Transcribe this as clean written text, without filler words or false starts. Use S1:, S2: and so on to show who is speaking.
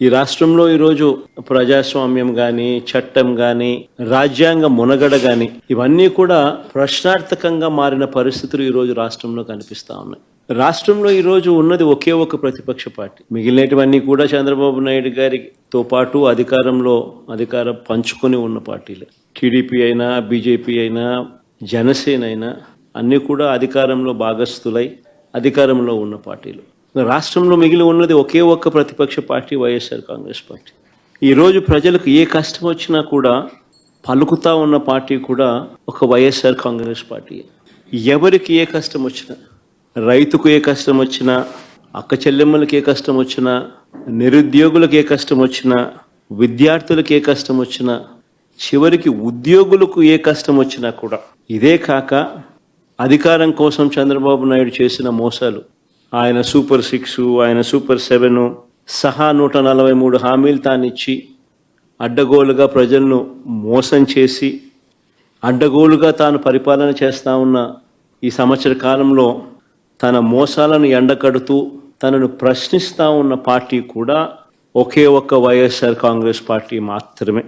S1: ఈ రాష్ట్రంలో ఈరోజు ప్రజాస్వామ్యం గాని, చట్టం గాని, రాజ్యాంగ మునగడ గాని ఇవన్నీ కూడా ప్రశ్నార్థకంగా మారిన పరిస్థితులు ఈరోజు రాష్ట్రంలో కనిపిస్తా ఉన్నాయి. రాష్ట్రంలో ఈరోజు ఉన్నది ఒకే ఒక ప్రతిపక్ష పార్టీ. మిగిలినటువన్నీ కూడా చంద్రబాబు నాయుడు గారితో పాటు అధికారం పంచుకొని ఉన్న పార్టీలే. టీడీపీ అయినా, బీజేపీ అయినా, జనసేన అయినా అన్నీ కూడా అధికారంలో భాగస్థులై అధికారంలో ఉన్న పార్టీలు. రాష్ట్రంలో మిగిలి ఉన్నది ఒకే ఒక్క ప్రతిపక్ష పార్టీ వైఎస్ఆర్ కాంగ్రెస్ పార్టీ. ఈరోజు ప్రజలకు ఏ కష్టం వచ్చినా కూడా పలుకుతా ఉన్న పార్టీ కూడా ఒక వైఎస్ఆర్ కాంగ్రెస్ పార్టీ. ఎవరికి ఏ కష్టం వచ్చినా, రైతుకు ఏ కష్టం వచ్చినా, అక్క చెల్లెమ్మలకు ఏ కష్టం వచ్చినా, నిరుద్యోగులకు ఏ కష్టం వచ్చినా, విద్యార్థులకు ఏ కష్టం వచ్చినా, చివరికి ఉద్యోగులకు ఏ కష్టం వచ్చినా కూడా, ఇదే కాక అధికారం కోసం చంద్రబాబు నాయుడు చేసిన మోసాలు, ఆయన సూపర్ 6, ఆయన సూపర్ 7 సహా 143 హామీలు తానిచ్చి అడ్డగోలుగా ప్రజలను మోసం చేసి అడ్డగోలుగా తాను పరిపాలన చేస్తా ఉన్న ఈ సంవత్సర కాలంలో తన మోసాలను ఎండకడుతూ తనను ప్రశ్నిస్తా ఉన్న పార్టీ కూడా ఒకే ఒక్క వైఎస్ఆర్ కాంగ్రెస్ పార్టీ మాత్రమే.